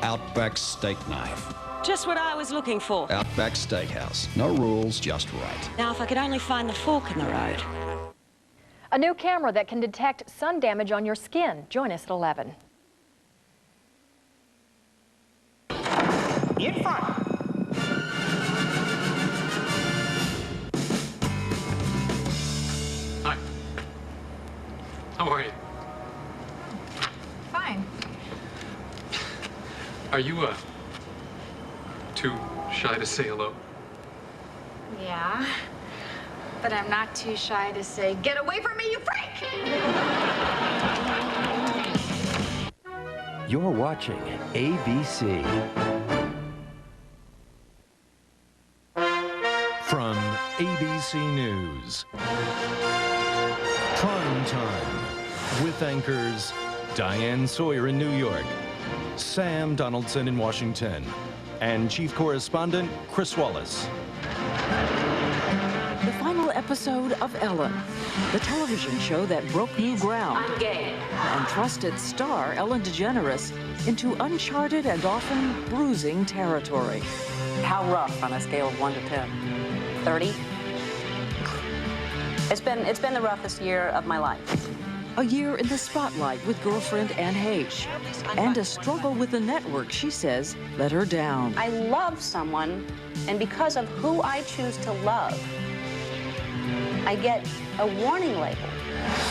Outback steak knife. Just what I was looking for. Outback Steakhouse. No rules, just right. Now, if I could only find the fork in the road. A new camera that can detect sun damage on your skin. Join us at 11. In front. Hi. How are you? Fine. Are you, too shy to say hello? Yeah. But I'm not too shy to say, "Get away from me, you freak!" You're watching ABC. From ABC News. Prime Time. With anchors Diane Sawyer in New York, Sam Donaldson in Washington, and Chief Correspondent Chris Wallace. The final episode of Ellen, the television show that broke new ground. I'm gay. And trusted star Ellen DeGeneres into uncharted and often bruising territory. How rough on a scale of 1 to 10? 30? It's been the roughest year of my life. A year in the spotlight with girlfriend Anne Heche. And a struggle with the network she says let her down. I love someone, and because of who I choose to love, I get a warning label.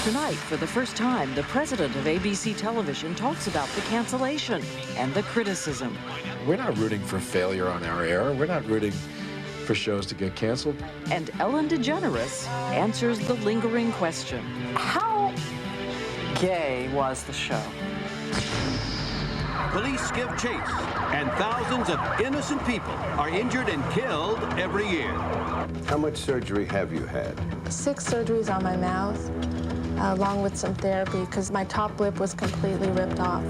Tonight, for the first time, the president of ABC Television talks about the cancellation and the criticism. We're not rooting for failure on our air. We're not rooting for shows to get canceled. And Ellen DeGeneres answers the lingering question. How gay was the show? Police give chase, and thousands of innocent people are injured and killed every year. How much surgery have you had? 6 surgeries on my mouth, along with some therapy, because my top lip was completely ripped off.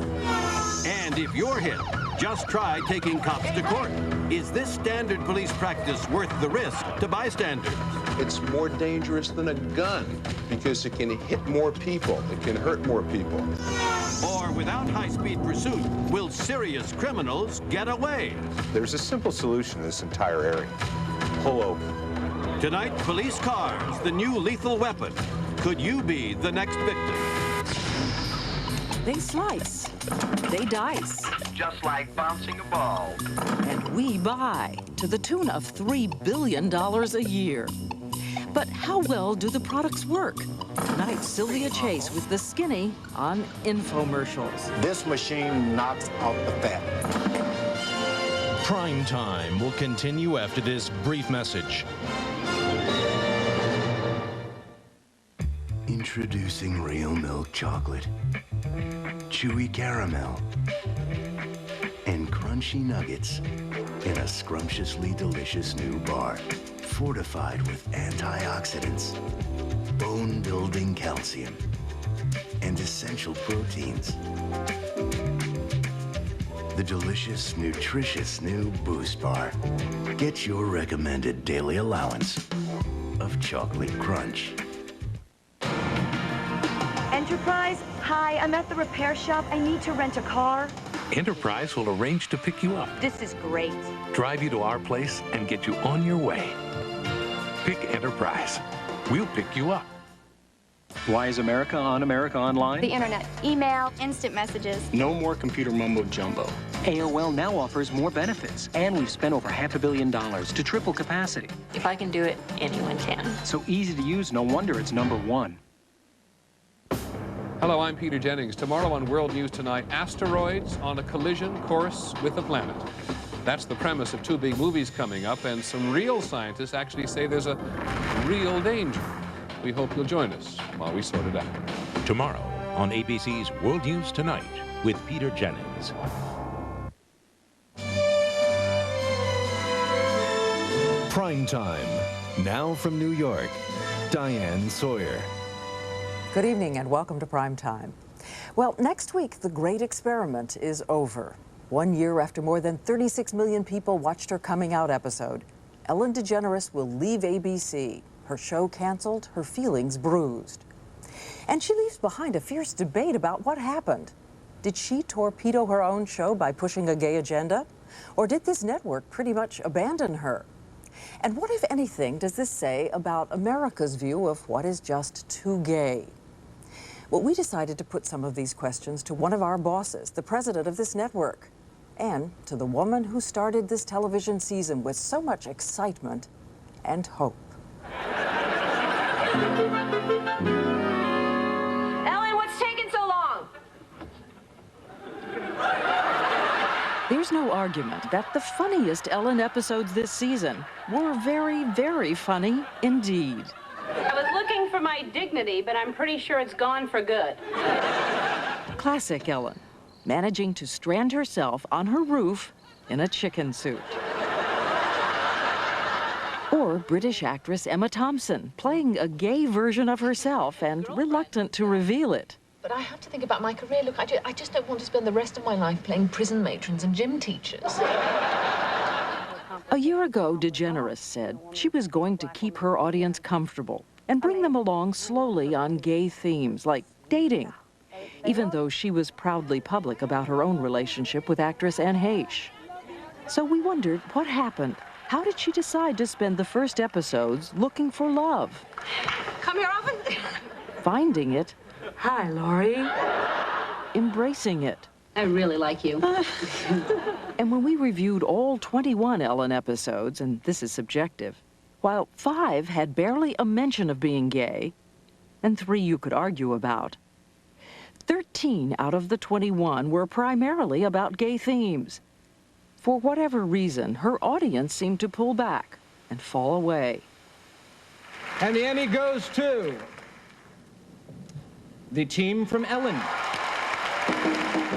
And if you're hit, just try taking cops to court. Is this standard police practice worth the risk to bystanders? It's more dangerous than a gun because it can hit more people. It can hurt more people. Or without high-speed pursuit, will serious criminals get away? There's a simple solution to this entire area. Pull over. Tonight, police cars, the new lethal weapon. Could you be the next victim? They slice. They dice. Just like bouncing a ball. And we buy to the tune of $3 billion a year. But how well do the products work? Tonight, Sylvia Chase with The Skinny on infomercials. This machine knocks out the fat. Prime Time will continue after this brief message. Introducing real milk chocolate, chewy caramel, and crunchy nuggets in a scrumptiously delicious new bar, fortified with antioxidants, bone-building calcium, and essential proteins. The delicious, nutritious new Boost Bar. Get your recommended daily allowance of chocolate crunch. Enterprise? Hi, I'm at the repair shop. I need to rent a car. Enterprise will arrange to pick you up, This is great. drive you to our place, and get you on your way. Pick Enterprise. We'll pick you up. Why is America on America Online? The internet, email, instant messages. No more computer mumbo jumbo. AOL now offers more benefits, and we've spent over $500 million to triple capacity. If I can do it, anyone can. So easy to use, no wonder it's #1. Hello, I'm Peter Jennings. Tomorrow on World News Tonight, asteroids on a collision course with the planet. That's the premise of 2 big movies coming up, and some real scientists actually say there's a real danger. We hope you'll join us while we sort it out. Tomorrow on ABC's World News Tonight with Peter Jennings. Prime Time. Now from New York, Diane Sawyer. Good evening and welcome to Prime Time. Well, next week, the great experiment is over. 1 year after more than 36 million people watched her coming out episode, Ellen DeGeneres will leave ABC. Her show canceled, her feelings bruised. And she leaves behind a fierce debate about what happened. Did she torpedo her own show by pushing a gay agenda? Or did this network pretty much abandon her? And what, if anything, does this say about America's view of what is just too gay? Well, we decided to put some of these questions to one of our bosses, the president of this network, and to the woman who started this television season with so much excitement and hope. Ellen, what's taking so long? There's no argument that the funniest Ellen episodes this season were very, very funny indeed. I was looking for my dignity, but I'm pretty sure it's gone for good. Classic Ellen, managing to strand herself on her roof in a chicken suit. Or British actress Emma Thompson, playing a gay version of herself and reluctant to reveal it. But I have to think about my career. Look, I just don't want to spend the rest of my life playing prison matrons and gym teachers. A year ago, DeGeneres said she was going to keep her audience comfortable and bring them along slowly on gay themes like dating, even though she was proudly public about her own relationship with actress Anne Heche. So we wondered what happened. How did she decide to spend the first episodes looking for love? Come here often? Finding it. Hi, Laurie. Embracing it. I really like you. And when we reviewed all 21 Ellen episodes, and this is subjective, while 5 had barely a mention of being gay, and 3 you could argue about, 13 out of the 21 were primarily about gay themes. For whatever reason, her audience seemed to pull back and fall away. And the Emmy goes to the team from Ellen.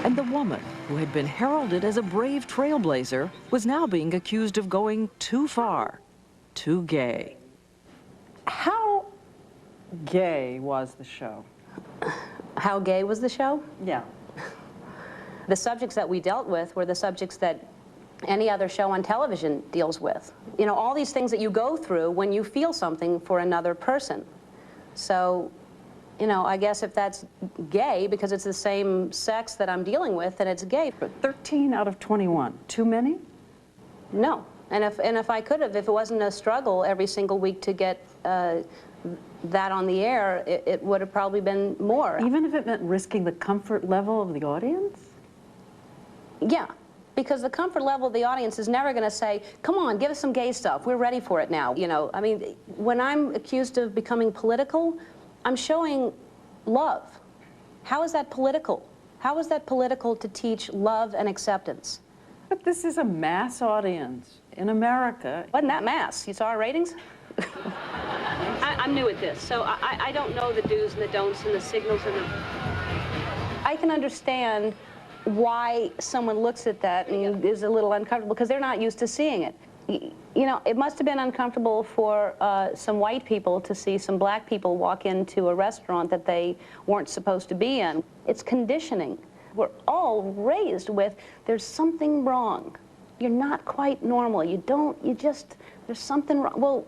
And the woman, who had been heralded as a brave trailblazer, was now being accused of going too far, too gay. How gay was the show? How gay was the show? Yeah. The subjects that we dealt with were the subjects that any other show on television deals with. You know, all these things that you go through when you feel something for another person. So, you know, I guess if that's gay, because it's the same sex that I'm dealing with, then it's gay. But 13 out of 21, too many? No. And if I could have, if it wasn't a struggle every single week to get that on the air, it would have probably been more. Even if it meant risking the comfort level of the audience? Yeah. Because the comfort level of the audience is never going to say, come on, give us some gay stuff. We're ready for it now. You know, I mean, when I'm accused of becoming political, I'm showing love. How is that political? How is that political to teach love and acceptance? But this is a mass audience in America. Wasn't that mass? You saw our ratings? I'm new at this, so I don't know the do's and the don'ts and the signals and the... I can understand why someone looks at that and is a little uncomfortable, because they're not used to seeing it. You know, it must have been uncomfortable for some white people to see some black people walk into a restaurant that they weren't supposed to be in. It's conditioning. We're all raised with, there's something wrong. You're not quite normal. There's something wrong. Well,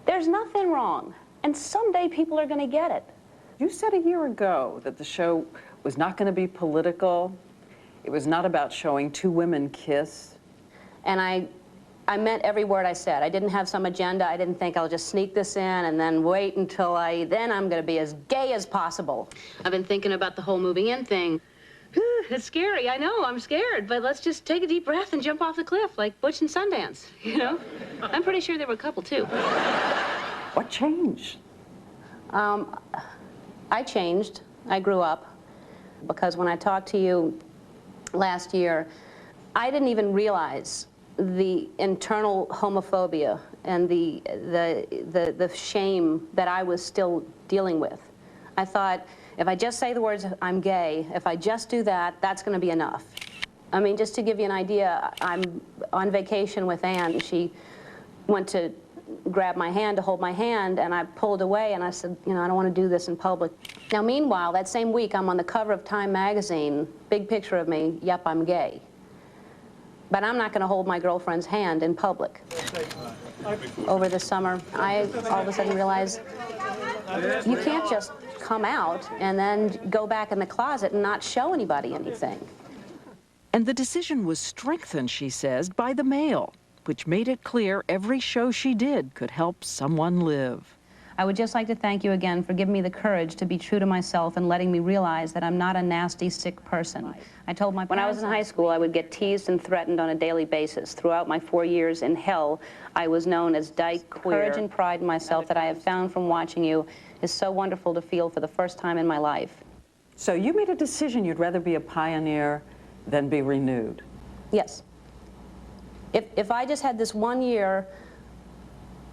there's nothing wrong. And someday people are going to get it. You said a year ago that the show was not going to be political. It was not about showing two women kiss. And I meant every word I said. I didn't have some agenda. I didn't think I'll just sneak this in and then wait until then I'm going to be as gay as possible. I've been thinking about the whole moving in thing. It's scary, I know, I'm scared, but let's just take a deep breath and jump off the cliff like Butch and Sundance, you know? I'm pretty sure there were a couple, too. What changed? I changed. I grew up. Because when I talked to you last year, I didn't even realize the internal homophobia and the shame that I was still dealing with. I thought, if I just say the words, I'm gay, if I just do that, that's going to be enough. I mean, just to give you an idea, I'm on vacation with Anne. She went to grab my hand to hold my hand, and I pulled away, and I said, you know, I don't want to do this in public. Now, meanwhile, that same week, I'm on the cover of Time magazine, big picture of me, yep, I'm gay. But I'm not going to hold my girlfriend's hand in public. Over the summer, I all of a sudden realized you can't just come out and then go back in the closet and not show anybody anything. And the decision was strengthened, she says, by the mail, which made it clear every show she did could help someone live. I would just like to thank you again for giving me the courage to be true to myself and letting me realize that I'm not a nasty, sick person. I told my parents when I was in high school, I would get teased and threatened on a daily basis. Throughout my 4 years in hell, I was known as dyke queer. Courage and pride in myself that I have found from watching you is so wonderful to feel for the first time in my life. So you made a decision you'd rather be a pioneer than be renewed? Yes. If I just had this 1 year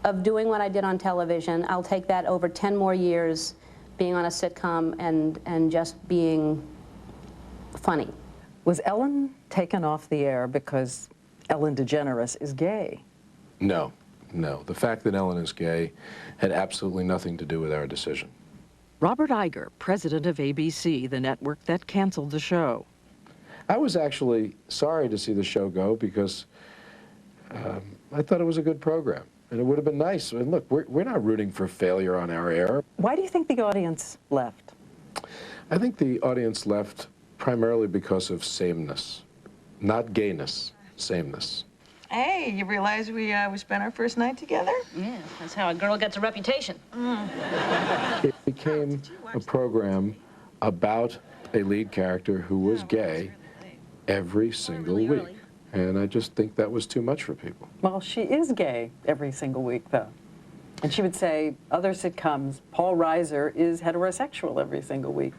of doing what I did on television, I'll take that over 10 more years being on a sitcom and just being funny. Was Ellen taken off the air because Ellen DeGeneres is gay? No, no. The fact that Ellen is gay had absolutely nothing to do with our decision. Robert Iger, president of ABC, the network that canceled the show. I was actually sorry to see the show go because I thought it was a good program. And it would have been nice. And look, we're not rooting for failure on our air. Why do you think the audience left? I think the audience left primarily because of sameness, not gayness, sameness. Hey, you realize we spent our first night together? Yeah, that's how a girl gets a reputation. It became a program about a lead character who was gay every single week. And I just think that was too much for people. Well, she is gay every single week, though. And she would say, other sitcoms, Paul Reiser is heterosexual every single week.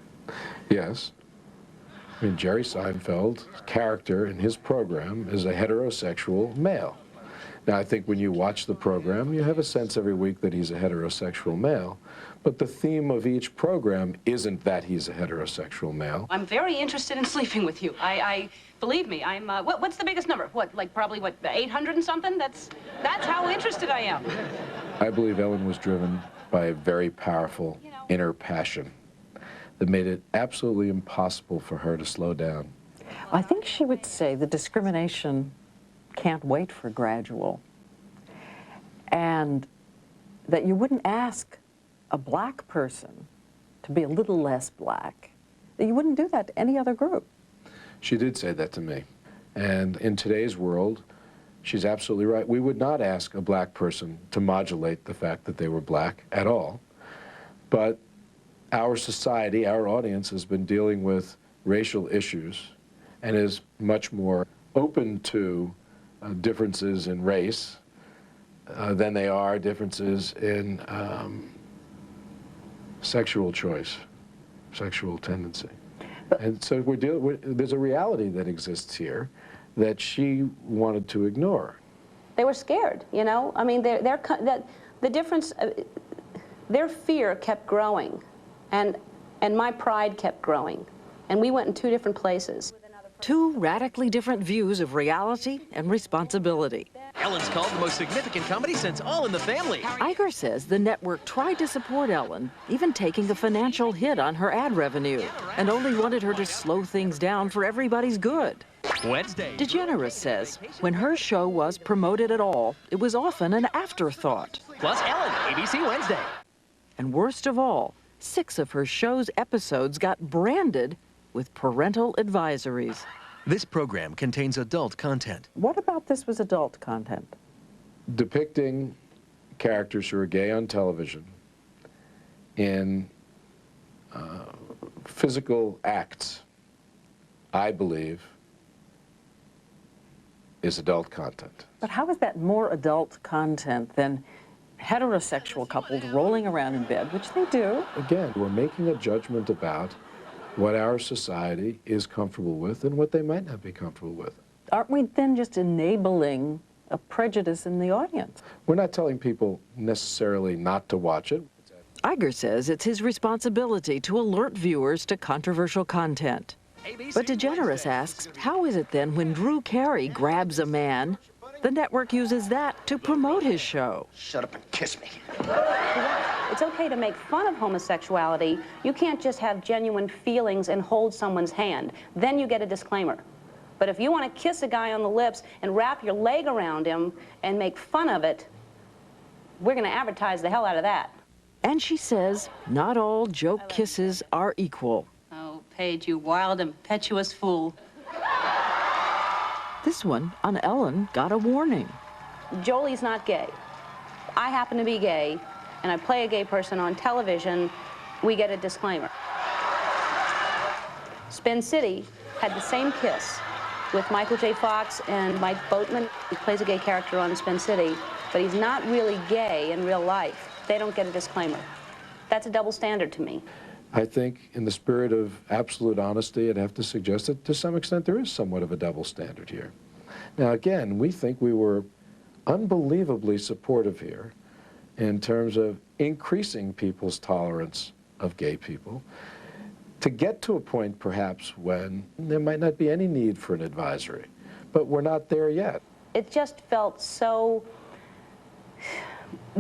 Yes. I mean, Jerry Seinfeld's character in his program is a heterosexual male. Now, I think when you watch the program, you have a sense every week that he's a heterosexual male. But the theme of each program isn't that he's a heterosexual male. I'm very interested in sleeping with you. Believe me, I'm, what's the biggest number? What, like probably, 800 and something? That's how interested I am. I believe Ellen was driven by a very powerful inner passion that made it absolutely impossible for her to slow down. I think she would say the discrimination can't wait for gradual. And that you wouldn't ask a black person to be a little less black. That you wouldn't do that to any other group. She did say that to me. And in today's world, she's absolutely right. We would not ask a black person to modulate the fact that they were black at all. But our society, our audience, has been dealing with racial issues and is much more open to differences in race than they are differences in sexual choice, sexual tendency. And so there's a reality that exists here that she wanted to ignore. They were scared, you know? I mean, the difference, their fear kept growing, and my pride kept growing. And we went in two different places. Two radically different views of reality and responsibility. Ellen's called the most significant comedy since All in the Family. Iger says the network tried to support Ellen, even taking a financial hit on her ad revenue, and only wanted her to slow things down for everybody's good. Wednesday. DeGeneres says when her show was promoted at all, it was often an afterthought. Plus Ellen, ABC Wednesday. And worst of all, 6 of her show's episodes got branded with parental advisories. This program contains adult content. What about this was adult content? Depicting characters who are gay on television in physical acts, I believe, is adult content. But how is that more adult content than heterosexual couples rolling around in bed, which they do? Again, we're making a judgment about what our society is comfortable with and what they might not be comfortable with. Aren't we then just enabling a prejudice in the audience? We're not telling people necessarily not to watch it. Iger says it's his responsibility to alert viewers to controversial content. But DeGeneres asks, how is it then when Drew Carey grabs a man, the network uses that to promote his show? Shut up and kiss me. It's okay to make fun of homosexuality. You can't just have genuine feelings and hold someone's hand. Then you get a disclaimer. But if you want to kiss a guy on the lips and wrap your leg around him and make fun of it, we're going to advertise the hell out of that. And she says not all joke kisses are equal. Oh, Paige, you wild, impetuous fool. This one on Ellen got a warning. Jolie's not gay. I happen to be gay, and I play a gay person on television. We get a disclaimer. Spin City had the same kiss with Michael J. Fox and Mike Boatman. He plays a gay character on Spin City, but he's not really gay in real life. They don't get a disclaimer. That's a double standard to me. I think in the spirit of absolute honesty, I'd have to suggest that to some extent there is somewhat of a double standard here. Now again, we think we were unbelievably supportive here in terms of increasing people's tolerance of gay people to get to a point perhaps when there might not be any need for an advisory, but we're not there yet. It just felt so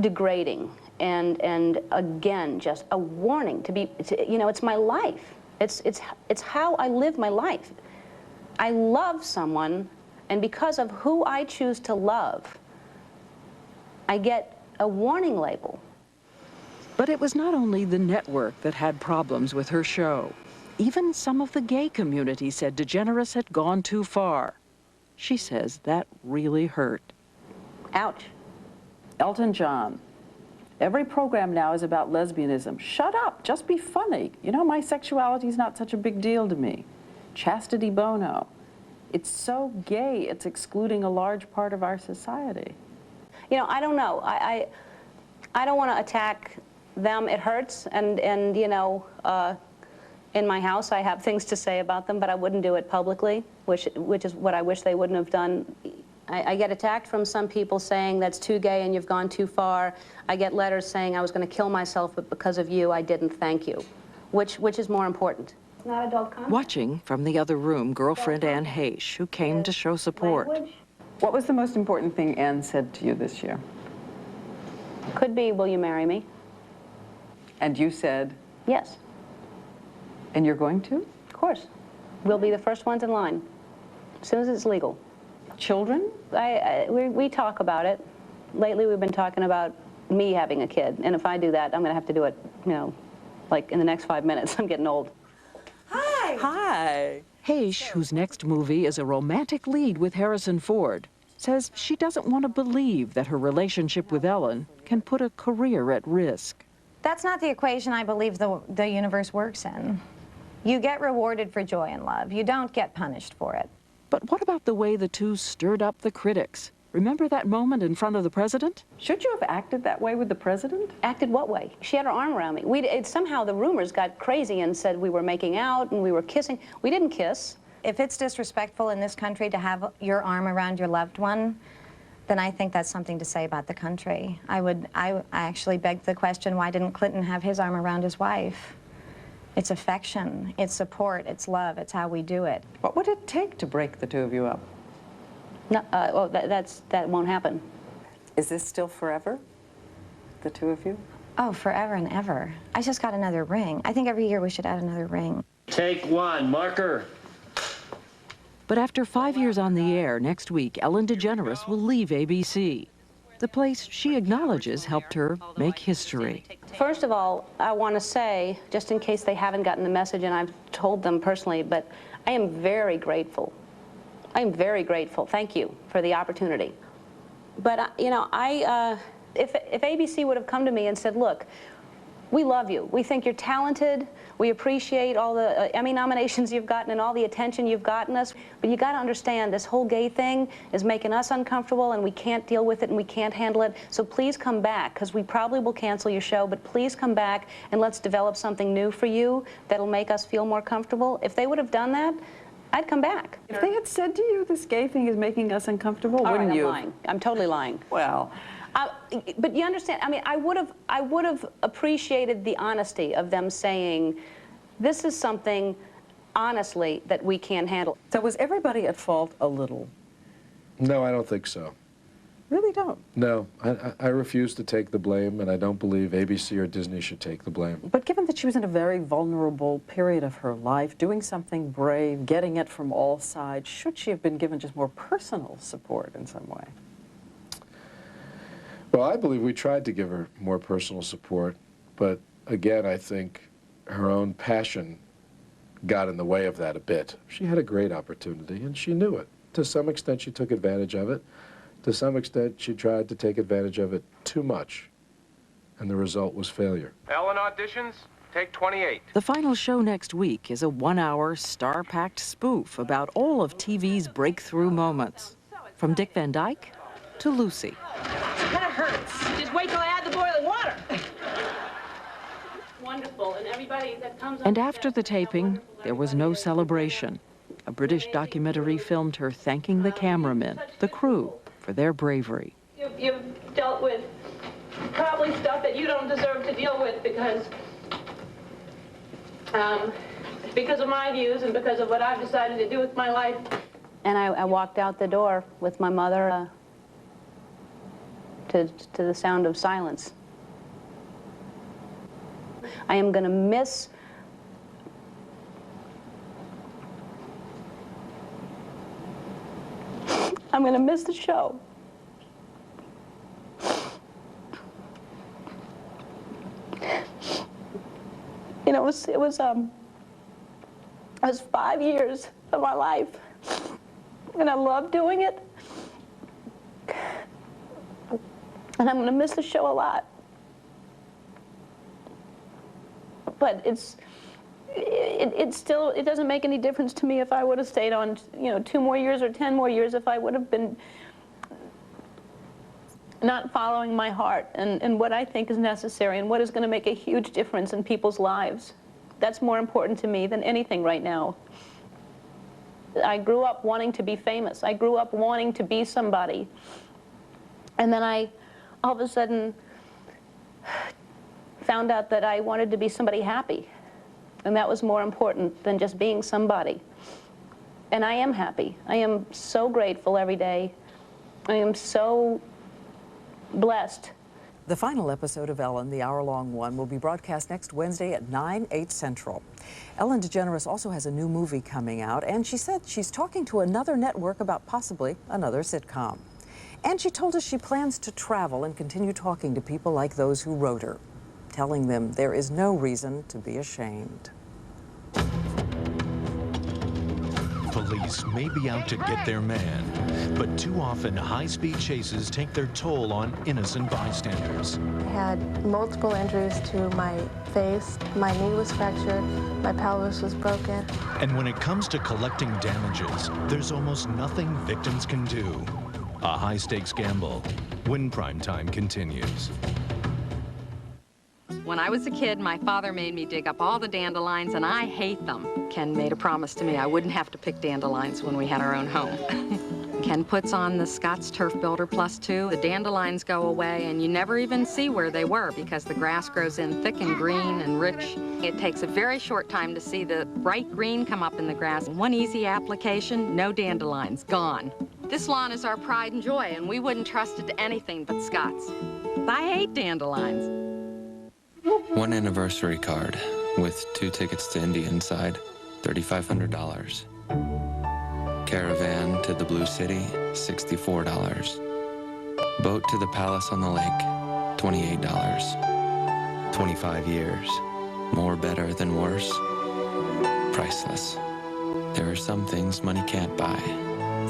degrading and again, just a warning to be, you know, it's my life. It's how I live my life. I love someone, and because of who I choose to love, I get a warning label. But it was not only the network that had problems with her show. Even some of the gay community said DeGeneres had gone too far. She says that really hurt. Ouch. Elton John. Every program now is about lesbianism. Shut up, just be funny. You know, my sexuality is not such a big deal to me. Chastity Bono. It's so gay, it's excluding a large part of our society. You know, I don't know. I don't want to attack them. It hurts, and you know, in my house I have things to say about them, but I wouldn't do it publicly, which is what I wish they wouldn't have done. I get attacked from some people saying that's too gay and you've gone too far. I get letters saying I was going to kill myself, but because of you I didn't. Thank you. Which is more important? It's not adult content. Watching from the other room, girlfriend Ann Heche, who came to show support. Language? What was the most important thing Ann said to you this year? Could be, will you marry me? And you said? Yes. And you're going to? Of course. We'll be the first ones in line, as soon as it's legal. Children? We talk about it. Lately we've been talking about me having a kid, and if I do that, I'm going to have to do it, you know, like in the next 5 minutes. I'm getting old. Hi. Hi. Heche, whose next movie is a romantic lead with Harrison Ford, says she doesn't want to believe that her relationship with Ellen can put a career at risk. That's not the equation I believe the universe works in. You get rewarded for joy and love. You don't get punished for it. But what about the way the two stirred up the critics? Remember that moment in front of the president? Should you have acted that way with the president? Acted what way? She had her arm around me. Somehow the rumors got crazy and said we were making out and we were kissing. We didn't kiss. If it's disrespectful in this country to have your arm around your loved one, then I think that's something to say about the country. I actually begged the question, why didn't Clinton have his arm around his wife? It's affection, it's support, it's love, it's how we do it. What would it take to break the two of you up? No, that won't happen. Is this still forever, the two of you? Oh, forever and ever. I just got another ring. I think every year we should add another ring. Take one, marker. But after 5 years on the air, next week, Ellen DeGeneres will leave ABC, the place she acknowledges helped her make history. First of all, I want to say, just in case they haven't gotten the message, and I've told them personally, but I am very grateful. I am very grateful. Thank you for the opportunity. But, you know, if ABC would have come to me and said, look, we love you. We think you're talented. We appreciate all the Emmy nominations you've gotten and all the attention you've gotten us. But you got to understand, this whole gay thing is making us uncomfortable, and we can't deal with it, and we can't handle it. So please come back, because we probably will cancel your show, but please come back and let's develop something new for you that'll make us feel more comfortable. If they would have done that, I'd come back. If they had said to you, this gay thing is making us uncomfortable, All wouldn't right, you? I'm lying. I'm totally lying. Well. But you understand, I mean, I would have appreciated the honesty of them saying, this is something, honestly, that we can't handle. So was everybody at fault a little? No, I don't think so. Really don't? No, I refuse to take the blame, and I don't believe ABC or Disney should take the blame. But given that she was in a very vulnerable period of her life, doing something brave, getting it from all sides, should she have been given just more personal support in some way? Well, I believe we tried to give her more personal support, But again, I think her own passion got in the way of that a bit. She had a great opportunity, and she knew it. To some extent, she took advantage of it. To some extent, she tried to take advantage of it too much, and the result was failure. Ellen auditions, take 28. The final show next week is a one-hour, star-packed spoof about all of TV's breakthrough moments. From Dick Van Dyke to Lucy. That hurts. Just wait till I add the boiling water. Wonderful, and everybody that comes And after the taping, there was no celebration. A British documentary filmed her thanking the cameramen, the crew, for their bravery. You've dealt with probably stuff that you don't deserve to deal with because of my views and because of what I've decided to do with my life. And I walked out the door with my mother to the sound of silence. I am going to miss the show. You know, it was 5 years of my life, and I loved doing it. And I'm going to miss the show a lot. But it doesn't make any difference to me if I would have stayed on, 2 more years or 10 more years, if I would have been not following my heart and what I think is necessary and what is going to make a huge difference in people's lives. That's more important to me than anything right now. I grew up wanting to be famous. I grew up wanting to be somebody. And then I, all of a sudden, found out that I wanted to be somebody happy. And that was more important than just being somebody. And I am happy. I am so grateful every day. I am so blessed. The final episode of Ellen, the hour-long one, will be broadcast next Wednesday at 9/8 Central. Ellen DeGeneres also has a new movie coming out, and she said she's talking to another network about possibly another sitcom. And she told us she plans to travel and continue talking to people like those who wrote her, telling them there is no reason to be ashamed. Police may be out to get their man, but too often high-speed chases take their toll on innocent bystanders. I had multiple injuries to my face. My knee was fractured. My pelvis was broken. And when it comes to collecting damages, there's almost nothing victims can do. A high-stakes gamble when Primetime continues. When I was a kid, my father made me dig up all the dandelions, and I hate them. Ken made a promise to me I wouldn't have to pick dandelions when we had our own home. Ken puts on the Scott's Turf Builder Plus 2. The dandelions go away, and you never even see where they were because the grass grows in thick and green and rich. It takes a very short time to see the bright green come up in the grass. One easy application, no dandelions, gone. This lawn is our pride and joy, and we wouldn't trust it to anything but Scott's. I hate dandelions. One anniversary card with 2 tickets to Indy inside, $3,500. Caravan to the Blue City, $64. Boat to the Palace on the Lake, $28. 25 years. More better than worse. Priceless. There are some things money can't buy.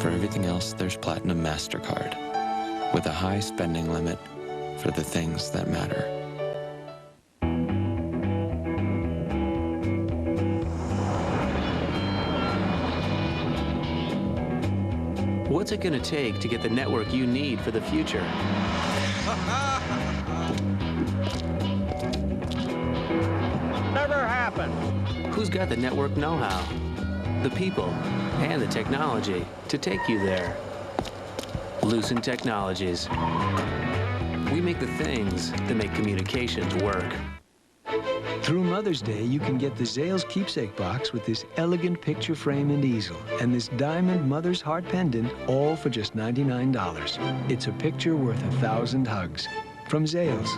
For everything else, there's Platinum MasterCard, with a high spending limit for the things that matter. What's it going to take to get the network you need for the future? Never happened. Who's got the network know-how, the people, and the technology to take you there? Lucent Technologies. We make the things that make communications work. Through Mother's Day, you can get the Zales keepsake box with this elegant picture frame and easel, and this diamond mother's heart pendant, all for just $99. It's a picture worth 1,000 hugs. From Zales.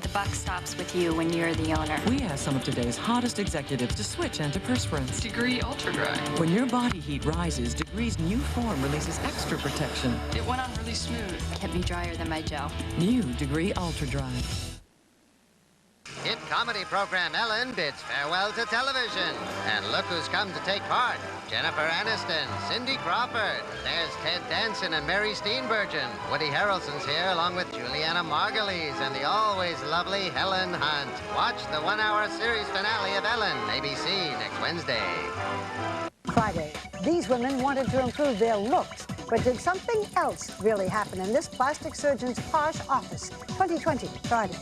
The buck stops with you when you're the owner. We asked some of today's hottest executives to switch antiperspirants. Degree Ultra Dry. When your body heat rises, Degree's new form releases extra protection. It went on really smooth. Kept me drier than my gel. New Degree Ultra Dry. comedy program Ellen bids farewell to television. And look who's come to take part. Jennifer Aniston, Cindy Crawford. There's Ted Danson and Mary Steenburgen. Woody Harrelson's here along with Juliana Margulies and the always lovely Helen Hunt. Watch the one-hour series finale of Ellen, ABC, next Wednesday. Friday, these women wanted to improve their looks, but did something else really happen in this plastic surgeon's posh office? 2020, Friday.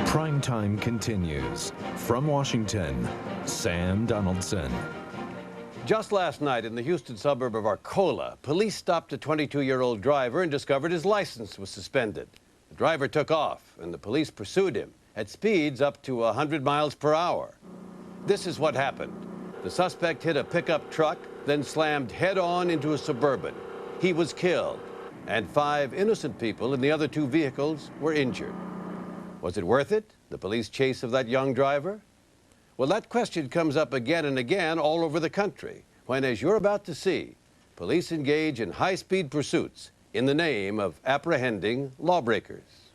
Primetime continues. From Washington, Sam Donaldson. Just last night in the Houston suburb of Arcola, police stopped a 22-year-old driver and discovered his license was suspended. The driver took off, and the police pursued him at speeds up to 100 miles per hour. This is what happened. The suspect hit a pickup truck, then slammed head-on into a Suburban. He was killed, and 5 innocent people in the other 2 vehicles were injured. Was it worth it, the police chase of that young driver? Well, that question comes up again and again all over the country when, as you're about to see, police engage in high-speed pursuits in the name of apprehending lawbreakers.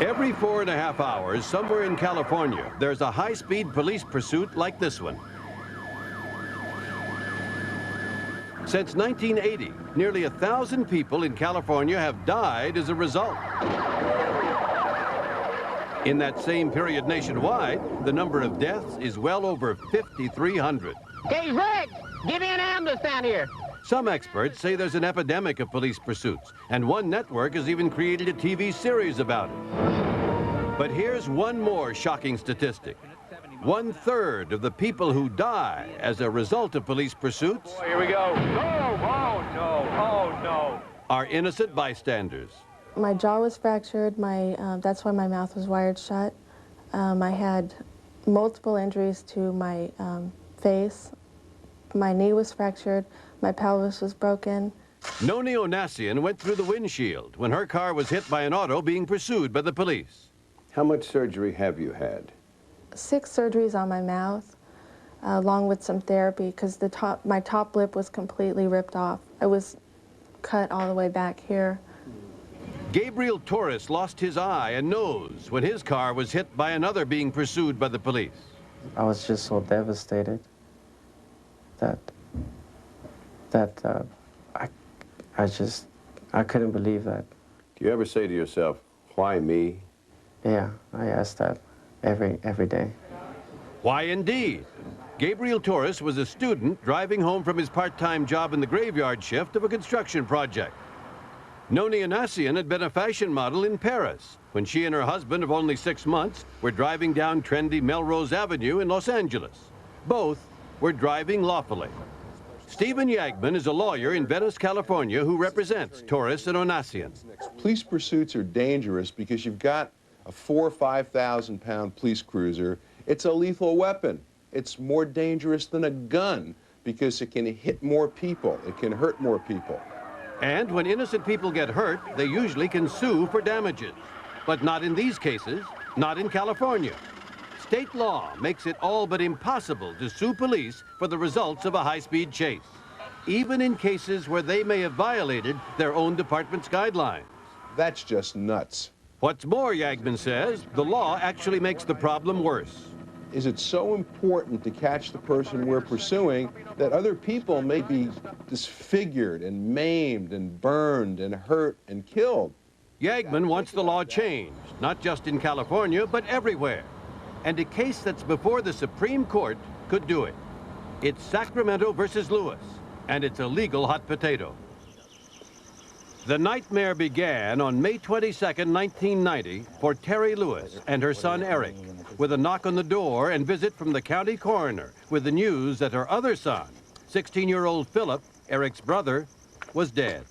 Every 4.5 hours, somewhere in California, there's a high-speed police pursuit like this one. Since 1980, nearly 1,000 people in California have died as a result. In that same period nationwide, the number of deaths is well over 5,300. Hey, Rick, give me an ambulance down here. Some experts say there's an epidemic of police pursuits, and one network has even created a TV series about it. But here's one more shocking statistic. 1/3 of the people who die as a result of police pursuits Here we go. Oh, no. are innocent bystanders. My jaw was fractured. That's why my mouth was wired shut. I had multiple injuries to my face. My knee was fractured. My pelvis was broken. Noni Onassian went through the windshield when her car was hit by an auto being pursued by the police. How much surgery have you had? 6 surgeries on my mouth, along with some therapy, because my top lip was completely ripped off. I was cut all the way back here. Gabriel Torres lost his eye and nose when his car was hit by another being pursued by the police. I was just so devastated that I couldn't believe that. Do you ever say to yourself, why me? Yeah, I asked that every day. Why indeed? Gabriel Torres was a student driving home from his part-time job in the graveyard shift of a construction project. Noni Onassian had been a fashion model in Paris when she and her husband of only 6 months were driving down trendy Melrose Avenue in Los Angeles. Both were driving lawfully. Stephen Yagman is a lawyer in Venice, California, who represents Torres and Onassian. Police pursuits are dangerous because you've got a 4,000 or 5,000 pound police cruiser. It's a lethal weapon. It's more dangerous than a gun because it can hit more people. It can hurt more people. And when innocent people get hurt, they usually can sue for damages. But not in these cases, not in California. State law makes it all but impossible to sue police for the results of a high-speed chase, even in cases where they may have violated their own department's guidelines. That's just nuts. What's more, Yagman says, the law actually makes the problem worse. Is it so important to catch the person we're pursuing that other people may be disfigured and maimed and burned and hurt and killed? Yagman wants the law changed, not just in California, but everywhere. And a case that's before the Supreme Court could do it. It's Sacramento versus Lewis, and it's a legal hot potato. The nightmare began on May 22nd, 1990, for Terry Lewis and her son Eric, with a knock on the door and visit from the county coroner with the news that her other son, 16-year-old Philip, Eric's brother, was dead.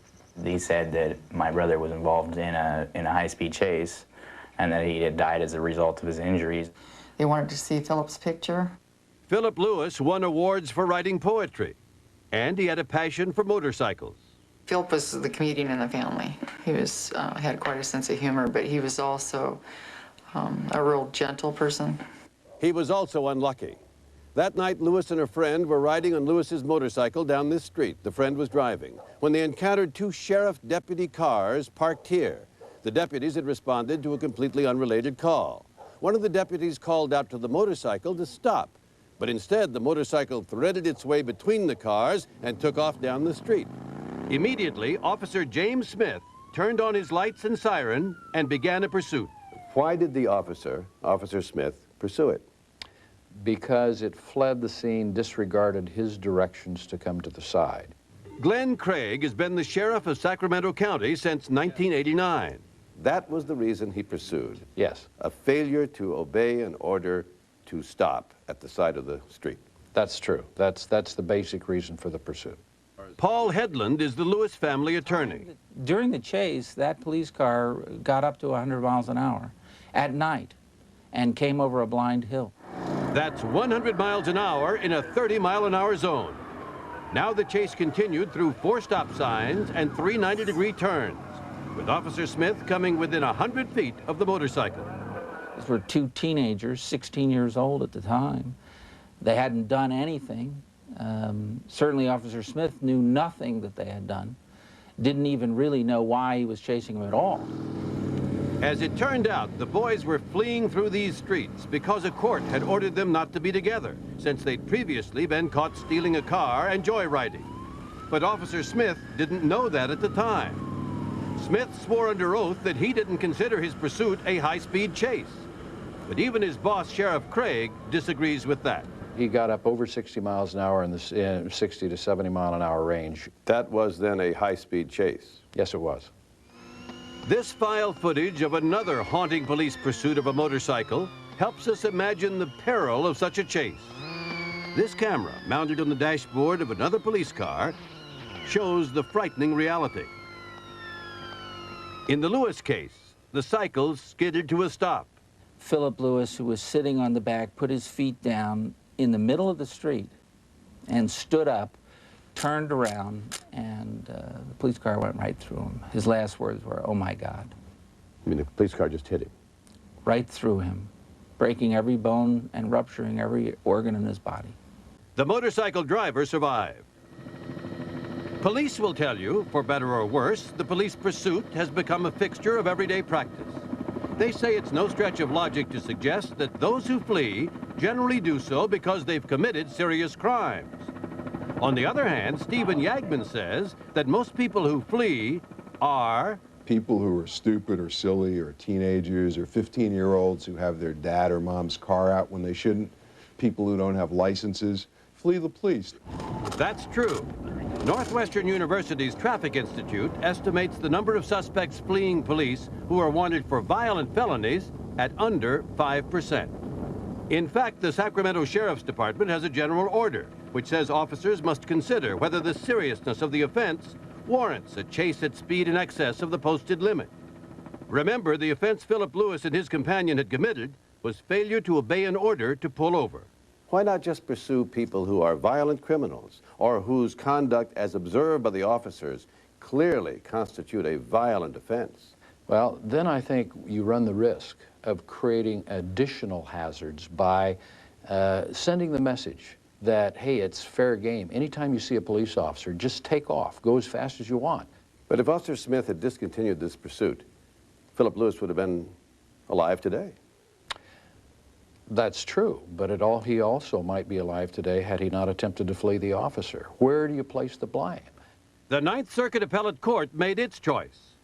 He said that my brother was involved in a high-speed chase and that he had died as a result of his injuries. They wanted to see Philip's picture. Philip Lewis won awards for writing poetry, and he had a passion for motorcycles. Philip was the comedian in the family. He was had quite a sense of humor, but he was also a real gentle person. He was also unlucky. That night, Lewis and a friend were riding on Lewis's motorcycle down this street. The friend was driving when they encountered two sheriff deputy cars parked here. The deputies had responded to a completely unrelated call. One of the deputies called out to the motorcycle to stop, but instead the motorcycle threaded its way between the cars and took off down the street. Immediately, Officer James Smith turned on his lights and siren and began a pursuit. Why did the officer, Officer Smith, pursue it? Because it fled the scene, disregarded his directions to come to the side. Glenn Craig has been the sheriff of Sacramento County since 1989. That was the reason he pursued. Yes. A failure to obey an order to stop at the side of the street. That's true. That's the basic reason for the pursuit. Paul Headland is the Lewis family attorney. During the chase, that police car got up to 100 miles an hour at night and came over a blind hill. That's 100 miles an hour in a 30-mile-an-hour zone. Now the chase continued through 4 stop signs and 3 90-degree turns, with Officer Smith coming within 100 feet of the motorcycle. These were 2 teenagers, 16 years old at the time. They hadn't done anything. Certainly Officer Smith knew nothing that they had done, didn't even really know why he was chasing them at all. As it turned out, the boys were fleeing through these streets because a court had ordered them not to be together, since they'd previously been caught stealing a car and joyriding. But Officer Smith didn't know that at the time. Smith swore under oath that he didn't consider his pursuit a high-speed chase. But even his boss, Sheriff Craig, disagrees with that. He got up over 60 miles an hour in the 60 to 70 mile an hour range. That was then a high-speed chase? Yes, it was. This file footage of another haunting police pursuit of a motorcycle helps us imagine the peril of such a chase. This camera, mounted on the dashboard of another police car, shows the frightening reality. In the Lewis case, the cycle skidded to a stop. Philip Lewis, who was sitting on the back, put his feet down in the middle of the street and stood up, turned around, and the police car went right through him. His last words were, "Oh my God." I mean, the police car just hit him? Right through him, breaking every bone and rupturing every organ in his body. The motorcycle driver survived. Police will tell you, for better or worse, the police pursuit has become a fixture of everyday practice. They say it's no stretch of logic to suggest that those who flee generally do so because they've committed serious crimes. On the other hand, Stephen Yagman says that most people who flee are people who are stupid or silly or teenagers or 15-year-olds who have their dad or mom's car out when they shouldn't, people who don't have licenses, flee the police. That's true. Northwestern University's Traffic Institute estimates the number of suspects fleeing police who are wanted for violent felonies at under 5%. In fact, the Sacramento Sheriff's Department has a general order which says officers must consider whether the seriousness of the offense warrants a chase at speed in excess of the posted limit. Remember, the offense Philip Lewis and his companion had committed was failure to obey an order to pull over. Why not just pursue people who are violent criminals or whose conduct, as observed by the officers, clearly constitute a violent offense? Well, then I think you run the risk of creating additional hazards by sending the message that, hey, it's fair game. Anytime you see a police officer, just take off, go as fast as you want. But if Officer Smith had discontinued this pursuit, Philip Lewis would have been alive today. That's true, but he also might be alive today had he not attempted to flee the officer. Where do you place the blame? The Ninth Circuit Appellate Court made its choice.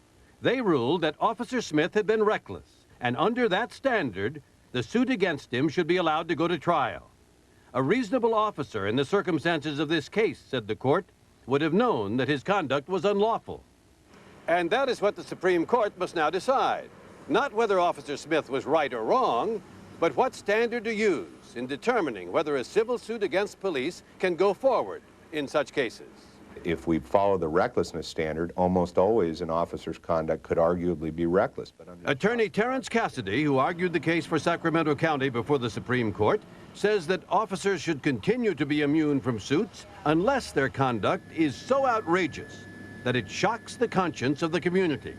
They ruled that Officer Smith had been reckless, and under that standard, the suit against him should be allowed to go to trial. A reasonable officer in the circumstances of this case, said the court, would have known that his conduct was unlawful. And that is what the Supreme Court must now decide. Not whether Officer Smith was right or wrong, but what standard to use in determining whether a civil suit against police can go forward in such cases. If we follow the recklessness standard, almost always an officer's conduct could arguably be reckless. But Attorney Terrence Cassidy, who argued the case for Sacramento County before the Supreme Court, says that officers should continue to be immune from suits unless their conduct is so outrageous that it shocks the conscience of the community,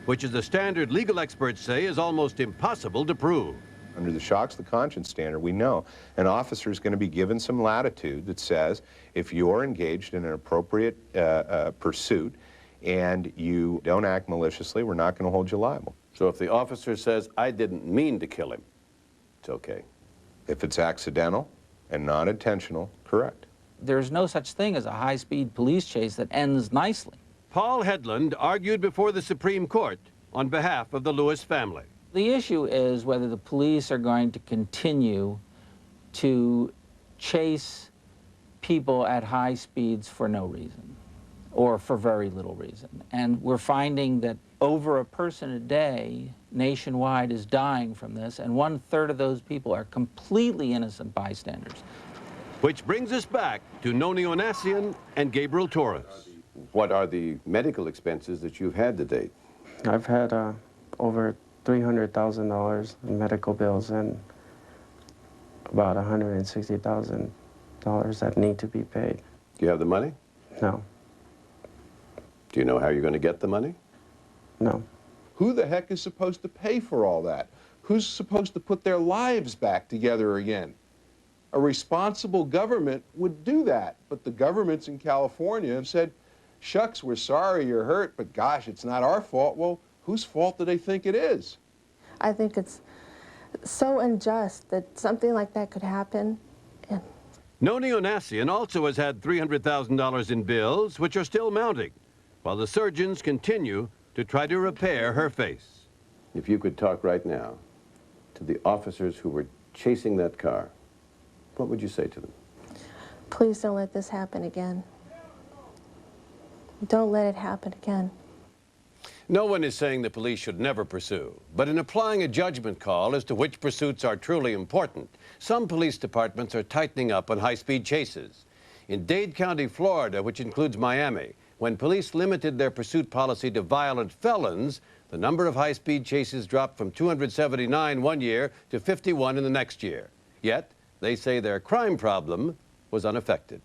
which is a standard legal experts say is almost impossible to prove. Under the shocks to the conscience standard, we know an officer is going to be given some latitude that says if you're engaged in an appropriate pursuit and you don't act maliciously, we're not going to hold you liable. So if the officer says, I didn't mean to kill him, it's okay? If it's accidental and not intentional, correct. There's no such thing as a high-speed police chase that ends nicely. Paul Hedlund argued before the Supreme Court on behalf of the Lewis family. The issue is whether the police are going to continue to chase people at high speeds for no reason or for very little reason. And we're finding that over a person a day nationwide is dying from this, and 1/3 of those people are completely innocent bystanders. Which brings us back to Noni Onasian and Gabriel Torres. What are the medical expenses that you've had to date? I've had over $300,000 in medical bills and about $160,000 that need to be paid. Do you have the money? No. Do you know how you're going to get the money? No. Who the heck is supposed to pay for all that? Who's supposed to put their lives back together again? A responsible government would do that, but the governments in California have said, shucks, we're sorry you're hurt, but gosh, it's not our fault. Well, whose fault do they think it is? I think it's so unjust that something like that could happen. Noni Onasian also has had $300,000 in bills, which are still mounting, while the surgeons continue to try to repair her face. If you could talk right now to the officers who were chasing that car, what would you say to them? Please don't let this happen again. Don't let it happen again. No one is saying the police should never pursue, but in applying a judgment call as to which pursuits are truly important, some police departments are tightening up on high-speed chases. In Dade County, Florida, which includes Miami, when police limited their pursuit policy to violent felons, the number of high-speed chases dropped from 279 one year to 51 in the next year. Yet, they say their crime problem was unaffected.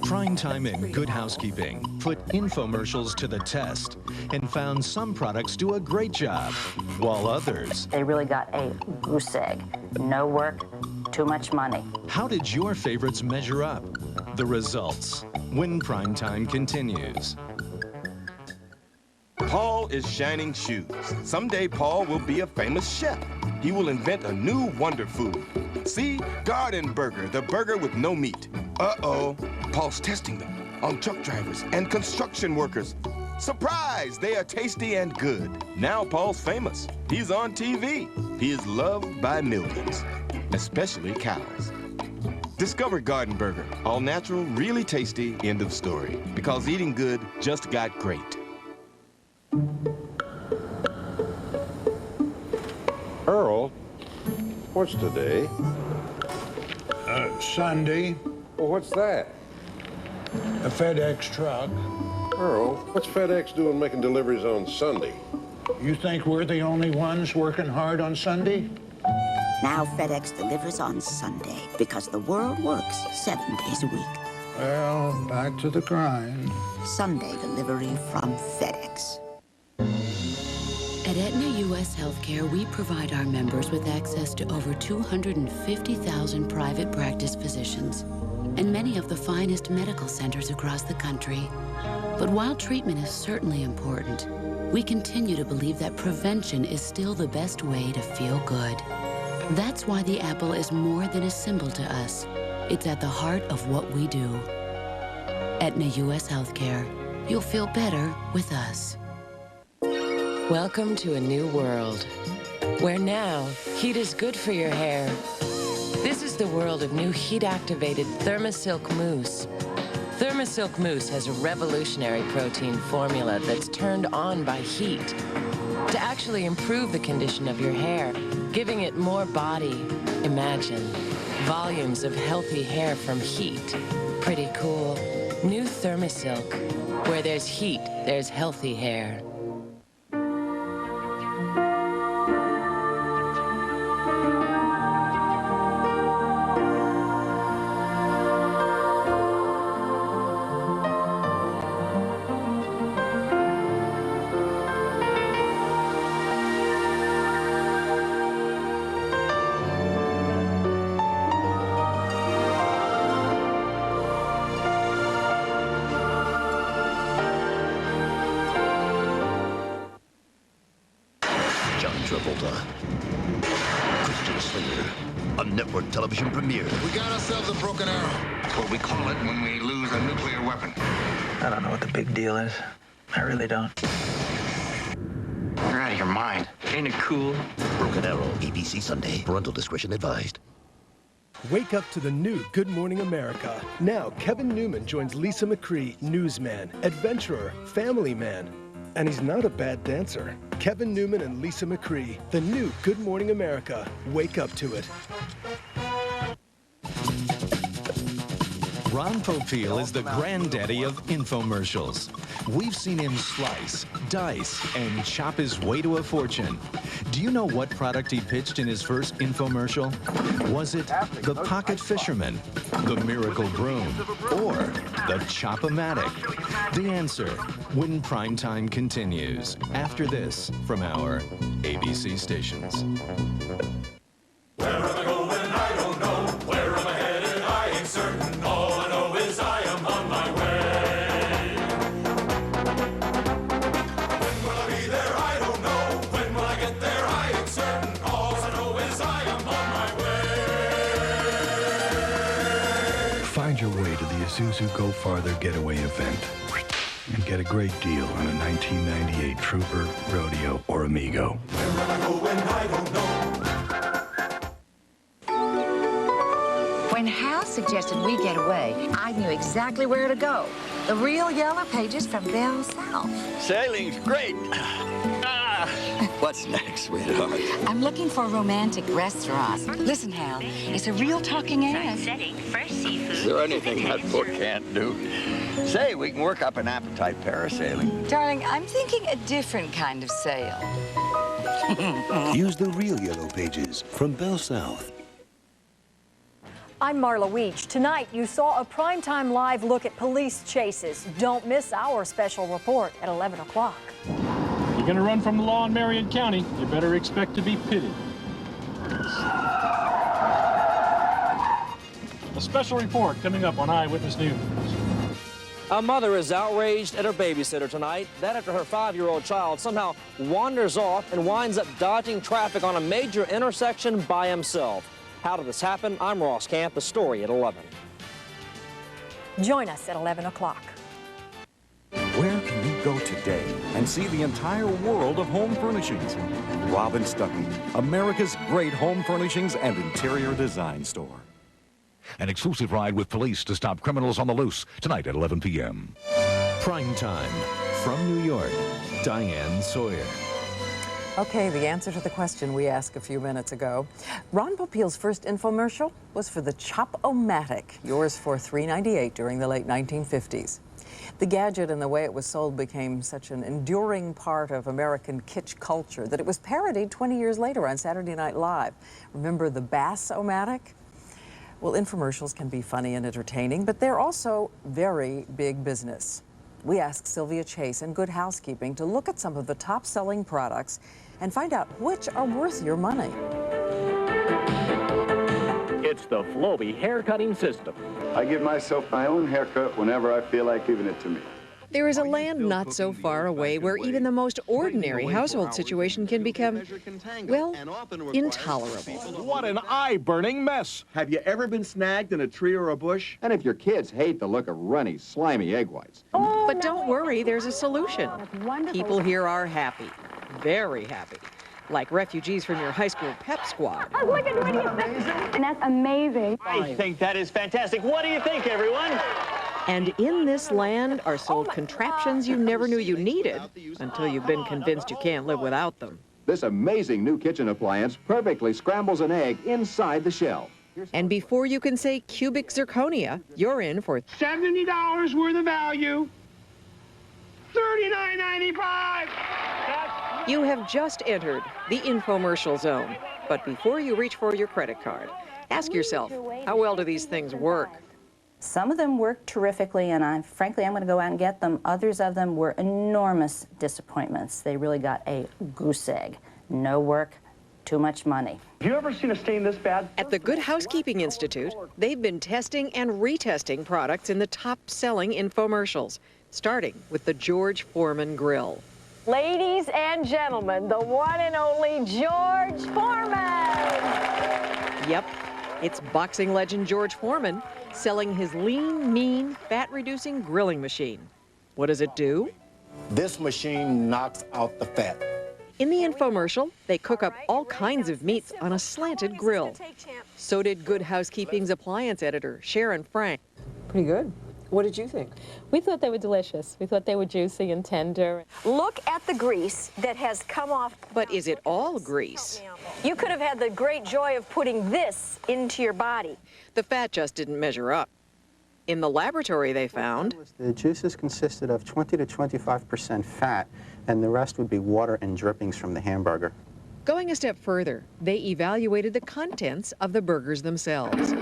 Primetime and Good Housekeeping put infomercials to the test and found some products do a great job, while others... They really got a goose egg. No work, too much money. How did your favorites measure up? The results when Primetime continues. Paul is shining shoes. Someday Paul will be a famous chef. He will invent a new wonder food. See? Garden Burger, the burger with no meat. Uh-oh. Paul's testing them on truck drivers and construction workers. Surprise! They are tasty and good. Now Paul's famous. He's on TV. He is loved by millions, especially cows. Discover Garden Burger. All natural, really tasty, end of story. Because eating good just got great. Earl, what's today? Sunday. Well, what's that? A FedEx truck. Earl, what's FedEx doing making deliveries on Sunday? You think we're the only ones working hard on Sunday? Now FedEx delivers on Sunday because the world works 7 days a week. Well, back to the grind. Sunday delivery from FedEx. At Aetna U.S. Healthcare, we provide our members with access to over 250,000 private practice physicians and many of the finest medical centers across the country. But while treatment is certainly important, we continue to believe that prevention is still the best way to feel good. That's why the apple is more than a symbol to us. It's at the heart of what we do. Aetna U.S. Healthcare. You'll feel better with us. Welcome to a new world, where now heat is good for your hair. This is the world of new heat-activated Thermosilk Mousse. Thermosilk Mousse has a revolutionary protein formula that's turned on by heat to actually improve the condition of your hair, giving it more body. Imagine volumes of healthy hair from heat. Pretty cool. New Thermosilk. Where there's heat, there's healthy hair. Travolta. Christian Slater. A network television premiere. We got ourselves a broken arrow. That's what we call it when we lose a nuclear weapon. I don't know what the big deal is. I really don't. You're out of your mind. Ain't it cool? Broken Arrow, ABC Sunday. Parental discretion advised. Wake up to the new Good Morning America. Now, Kevin Newman joins Lisa McCree, newsman, adventurer, family man. And he's not a bad dancer. Kevin Newman and Lisa McCree, the new Good Morning America. Wake up to it. Ron Popeil is the granddaddy of infomercials. We've seen him slice, dice, and chop his way to a fortune. Do you know what product he pitched in his first infomercial? Was it the Pocket Fisherman, the Miracle Broom, or the Chop-O-Matic? The answer when Primetime continues. After this, from our ABC stations. Where am I going? I don't know. Where am I headed? I ain't certain. All I know is I am on my way. When will I be there? I don't know. When will I get there? I ain't certain. All I know is I am on my way. Find your way to the Isuzu Go Farther Getaway event and get a great deal on a 1998 Trooper, Rodeo, or Amigo. Where am I going? I don't know. When Hal suggested we get away, I knew exactly where to go. The real Yellow Pages from Belle South. Sailing's great. What's next, sweetheart? I'm looking for romantic restaurants. Listen, Hal, it's a real talking ad. Is there anything that book can't do? Say, we can work up an appetite parasailing. Darling, I'm thinking a different kind of sail. Use the real Yellow Pages from Belle South. I'm Marla Weech. Tonight, you saw a primetime live look at police chases. Don't miss our special report at 11 o'clock. You're going to run from the law in Marion County, you better expect to be pitted. A special report coming up on Eyewitness News. A mother is outraged at her babysitter tonight. That after her 5-year-old child somehow wanders off and winds up dodging traffic on a major intersection by himself. How did this happen? I'm Ross Camp. The story at 11. Join us at 11 o'clock. Where can you go today and see the entire world of home furnishings? Robin Stuckey, America's great home furnishings and interior design store. An exclusive ride with police to stop criminals on the loose tonight at 11 p.m. Primetime. From New York, Diane Sawyer. Okay, the answer to the question we asked a few minutes ago. Ron Popeil's first infomercial was for the Chop-O-Matic, yours for $3.98 during the late 1950s. The gadget and the way it was sold became such an enduring part of American kitsch culture that it was parodied 20 years later on Saturday Night Live. Remember the Bass-O-Matic? Well, infomercials can be funny and entertaining, but they're also very big business. We asked Sylvia Chase and Good Housekeeping to look at some of the top-selling products and find out which are worth your money. It's the Flowbee hair cutting system. I give myself my own haircut whenever I feel like giving it to me. There is a land not so far away where even the most ordinary household situation can become, well, intolerable. What an eye-burning mess. Have you ever been snagged in a tree or a bush? And if your kids hate the look of runny, slimy egg whites. But don't worry, there's a solution. People here are happy, very happy. Like refugees from your high school pep squad. Oh, look at what you said. And that's amazing. I think that is fantastic. What do you think, everyone? And in this land are sold contraptions you never knew you needed until you've been convinced you can't live without them. This amazing new kitchen appliance perfectly scrambles an egg inside the shell. And before you can say cubic zirconia, you're in for $70 worth of value. $39.95. You have just entered the infomercial zone. But before you reach for your credit card, ask yourself, how well do these things work? Some of them worked terrifically, and frankly, I'm going to go out and get them. Others of them were enormous disappointments. They really got a goose egg. No work, too much money. Have you ever seen a stain this bad? At the Good Housekeeping Institute, they've been testing and retesting products in the top-selling infomercials, starting with the George Foreman grill. Ladies and gentlemen, the one and only George Foreman. Yep, it's boxing legend George Foreman selling his lean, mean, fat-reducing grilling machine. What does it do? This machine knocks out the fat. In the infomercial, they cook up all kinds of meats on a slanted grill. So did Good Housekeeping's appliance editor, Sharon Frank. Pretty good. What did you think? We thought they were delicious. We thought they were juicy and tender. Look at the grease that has come off. But is it all grease? You could have had the great joy of putting this into your body. The fat just didn't measure up. In the laboratory, they found the juices consisted of 20 to 25% fat, and the rest would be water and drippings from the hamburger. Going a step further, they evaluated the contents of the burgers themselves.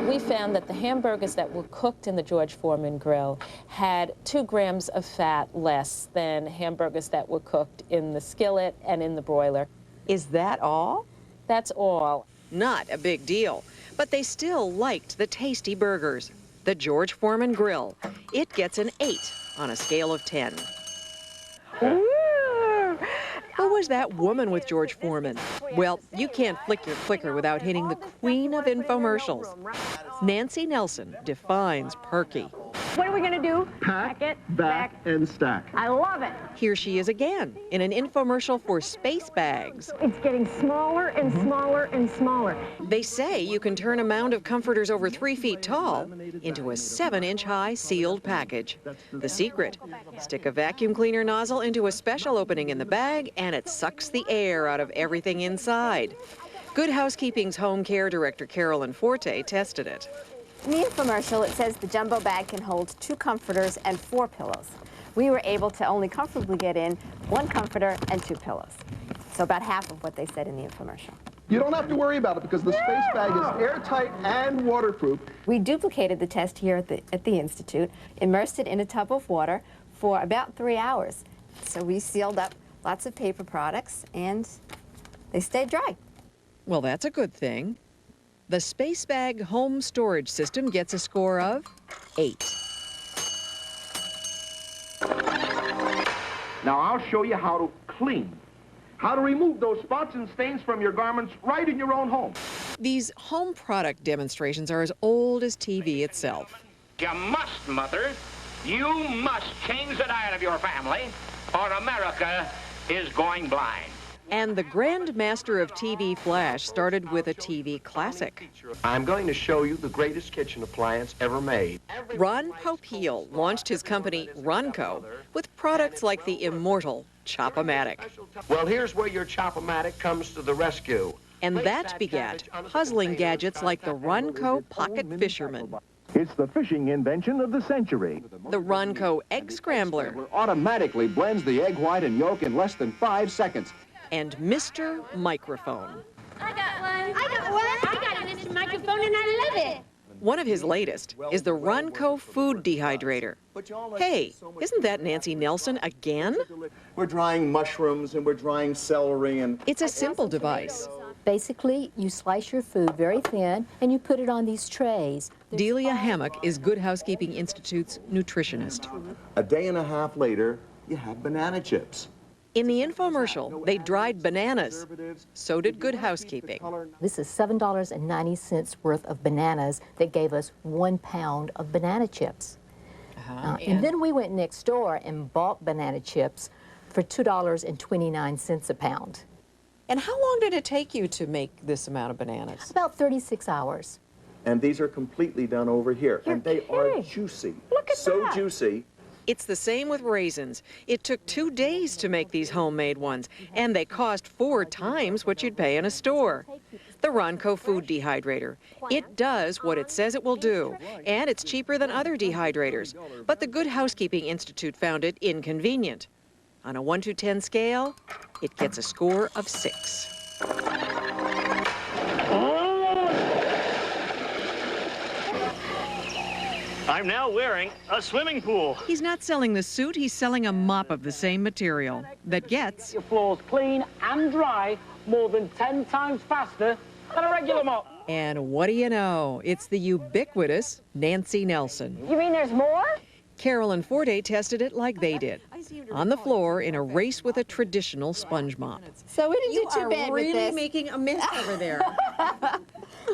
We found that the hamburgers that were cooked in the George Foreman grill had 2 grams of fat less than hamburgers that were cooked in the skillet and in the broiler. Is that all? That's all. Not a big deal, but they still liked the tasty burgers. The George Foreman grill. It gets an 8 on a scale of 10. Who was that woman with George Foreman? Well, you can't flick your clicker without hitting the queen of infomercials. Nancy Nelson defines perky. What are we going to do? Pack, it, back, and stack. I love it. Here she is again in an infomercial for space bags. It's getting smaller and smaller and smaller. They say you can turn a mound of comforters over 3 feet tall into a 7-inch high sealed package. The secret, stick a vacuum cleaner nozzle into a special opening in the bag and it sucks the air out of everything inside. Good Housekeeping's home care director Carolyn Forte tested it. In the infomercial, it says the jumbo bag can hold 2 comforters and 4 pillows. We were able to only comfortably get in 1 comforter and 2 pillows. So about half of what they said in the infomercial. You don't have to worry about it because the space bag is airtight and waterproof. We duplicated the test here at the Institute, immersed it in a tub of water for about 3 hours. So we sealed up lots of paper products and they stayed dry. Well, that's a good thing. The Space Bag home storage system gets a score of 8. Now I'll show you how to clean, how to remove those spots and stains from your garments right in your own home. These home product demonstrations are as old as TV itself. You must, Mother. You must change the diet of your family, or America is going blind. And the Grand Master of TV Flash started with a TV classic. I'm going to show you the greatest kitchen appliance ever made. Ron Popeil launched his company, Ronco, with products like the immortal Chop-O-Matic. Well, here's where your Chop-O-Matic comes to the rescue. And that begat puzzling gadgets like the Ronco Pocket Fisherman. It's the fishing invention of the century. The Ronco Egg Scrambler. Automatically blends the egg white and yolk in less than 5 seconds. And Mr. Microphone. I got one. I got one. I got a Mr. Microphone and I love it. One of his latest is the Ronco Food Dehydrator. Hey, isn't that Nancy Nelson again? We're drying mushrooms and we're drying celery and... It's a simple device. Basically, you slice your food very thin and you put it on these trays. Delia Hammock is Good Housekeeping Institute's nutritionist. A day and a half later, you have banana chips. In the infomercial, they dried bananas. So did Good Housekeeping. This is $7.90 worth of bananas that gave us 1 pound of banana chips. And then we went next door and bought banana chips for $2.29 a pound. And how long did it take you to make this amount of bananas? About 36 hours. And these are completely done over here. And they are juicy. Look at so that. Juicy. It's the same with raisins. It took 2 days to make these homemade ones, and they cost 4 times what you'd pay in a store. The Ronco Food Dehydrator. It does what it says it will do, and it's cheaper than other dehydrators. But the Good Housekeeping Institute found it inconvenient. On a 1 to 10 scale, it gets a score of 6. I'm now wearing a swimming pool. He's not selling the suit, he's selling a mop of the same material that gets Your floors clean and dry more than 10 times faster than a regular mop. And what do you know? It's the ubiquitous Nancy Nelson. You mean there's more? Carol and Forte tested it like they did, on the floor in a race with a traditional sponge mop. So we didn't do too bad with this. You are really making a mess over there.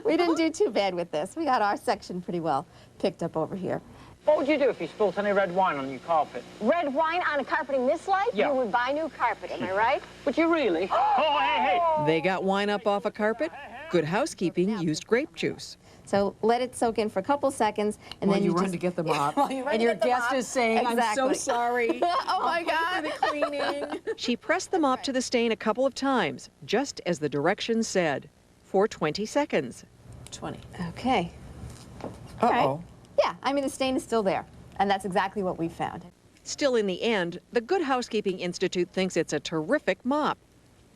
We didn't do too bad with this. We got our section pretty well picked up over here. What would you do if you spilled any red wine on your carpet? Red wine on a carpet in this life? Yeah. You would buy new carpet, am I right? Would you really? Oh, hey, hey! They got wine up off a carpet. Good Housekeeping used grape juice. So let it soak in for a couple seconds, and then you you run just to get the mop. and your guest is saying, exactly. I'm so sorry. Oh my God! For the cleaning. She pressed the mop to the stain a couple of times, just as the directions said, for 20 seconds. 20. Okay. Uh-oh. Right. Yeah, I mean, the stain is still there, and that's exactly what we found. Still, in the end, the Good Housekeeping Institute thinks it's a terrific mop.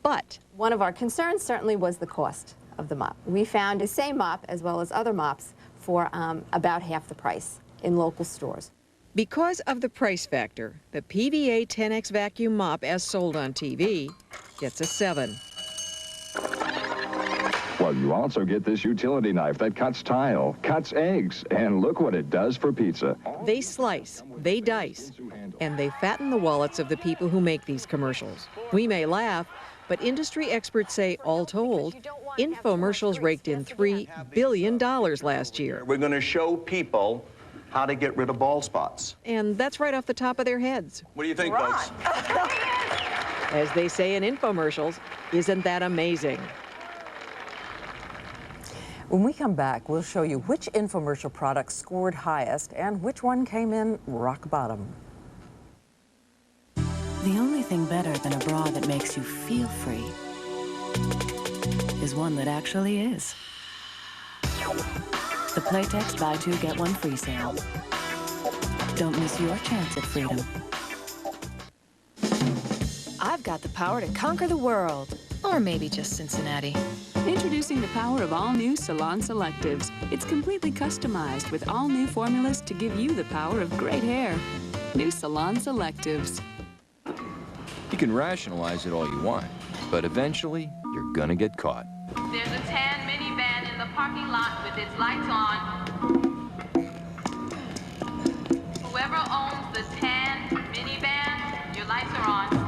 But one of our concerns certainly was the cost of the mop. We found the same mop, as well as other mops, for about half the price in local stores. Because of the price factor, the PVA 10X vacuum mop, as sold on TV, gets a 7. Well, you also get this utility knife that cuts tile, cuts eggs, and look what it does for pizza. They slice, they dice, and they fatten the wallets of the people who make these commercials. We may laugh, but industry experts say, all told, infomercials raked in $3 billion last year. We're going to show people how to get rid of bald spots. And that's right off the top of their heads. What do you think, folks? As they say in infomercials, isn't that amazing? When we come back, we'll show you which infomercial product scored highest and which one came in rock bottom. The only thing better than a bra that makes you feel free is one that actually is. The Playtex Buy Two, Get One Free sale. Don't miss your chance at freedom. I've got the power to conquer the world. Or maybe just Cincinnati. Introducing the power of all-new Salon Selectives. It's completely customized with all-new formulas to give you the power of great hair. New Salon Selectives. You can rationalize it all you want, but eventually, you're gonna get caught. There's a tan minivan in the parking lot with its lights on. Whoever owns the tan minivan, your lights are on.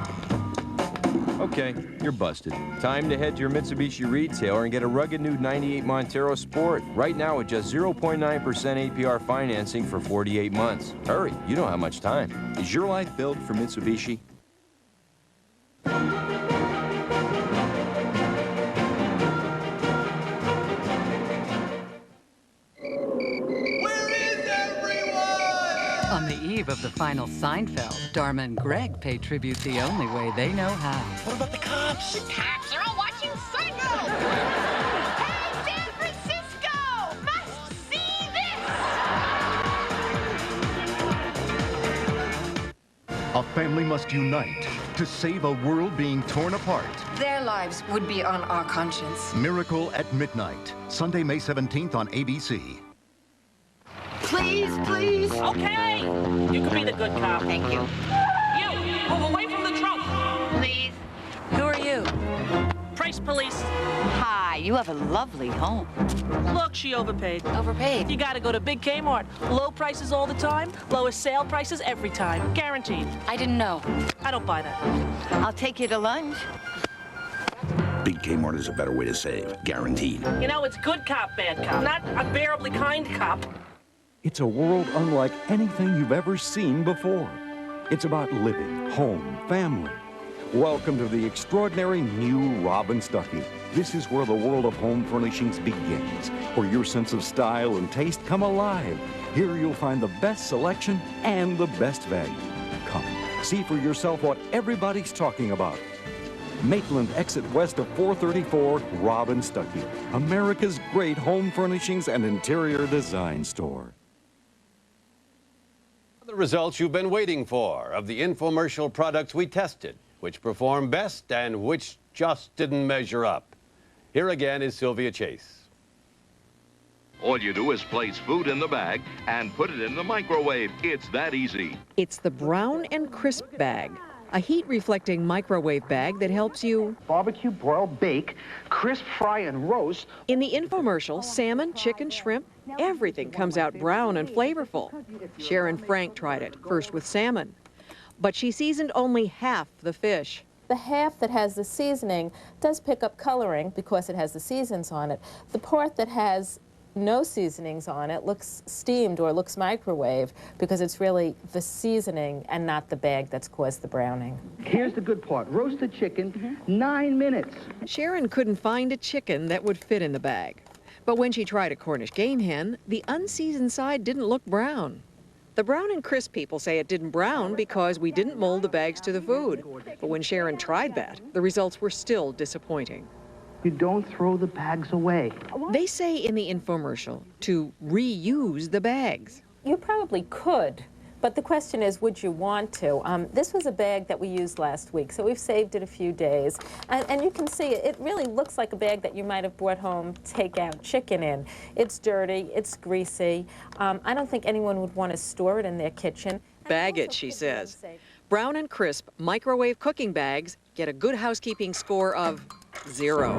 Okay, you're busted. Time to head to your Mitsubishi retailer and get a rugged new 98 Montero Sport. Right now at just 0.9% APR financing for 48 months. Hurry, you don't have much time. Is your life built for Mitsubishi? On the eve of the final Seinfeld, Dharma and Greg pay tribute the only way they know how. What about the cops? The cops are all watching Seinfeld! Hey, San Francisco! Must see this! A family must unite to save a world being torn apart. Their lives would be on our conscience. Miracle at Midnight, Sunday, May 17th on ABC. Please, please. Okay. You can be the good cop. Thank you. You, move away from the trunk. Please. Who are you? Price police. Hi, you have a lovely home. Look, she overpaid. Overpaid? You gotta go to Big Kmart. Low prices all the time, lowest sale prices every time. Guaranteed. I didn't know. I don't buy that. I'll take you to lunch. Big Kmart is a better way to save. Guaranteed. You know, it's good cop, bad cop, not unbearably kind cop. It's a world unlike anything you've ever seen before. It's about living, home, family. Welcome to the extraordinary new Robin Stuckey. This is where the world of home furnishings begins, where your sense of style and taste come alive. Here you'll find the best selection and the best value. Come, see for yourself what everybody's talking about. Maitland exit west of 434, Robin Stuckey, America's great home furnishings and interior design store. The results you've been waiting for of the infomercial products we tested, which performed best and which just didn't measure up. Here again is Sylvia Chase. All you do is place food in the bag and put it in the microwave. It's that easy. It's the Brown and Crisp bag. a heat-reflecting microwave bag that helps you barbecue, broil, bake, crisp, fry, and roast. In the infomercial, salmon, chicken, shrimp, everything comes out brown and flavorful. Sharon Frank tried it, first with salmon. But she seasoned only half the fish. The half that has the seasoning does pick up coloring because it has the seasons on it. The part that has no seasonings on it looks steamed or looks microwave because it's really the seasoning and not the bag that's caused the browning. Here's the good part. Roasted chicken, 9 minutes. Sharon couldn't find a chicken that would fit in the bag. But when she tried a Cornish game hen, the unseasoned side didn't look brown. The Brown and Crisp people say it didn't brown because we didn't mold the bags to the food. But when Sharon tried that, the results were still disappointing. You don't throw the bags away. They say in the infomercial to reuse the bags. You probably could, but the question is, would you want to? This was a bag that we used last week, so we've saved it a few days. And you can see it really looks like a bag that you might have brought home takeout chicken in. It's dirty, it's greasy. I don't think anyone would want to store it in their kitchen. Bag it, she says. Brown and Crisp microwave cooking bags get a good housekeeping score of 0.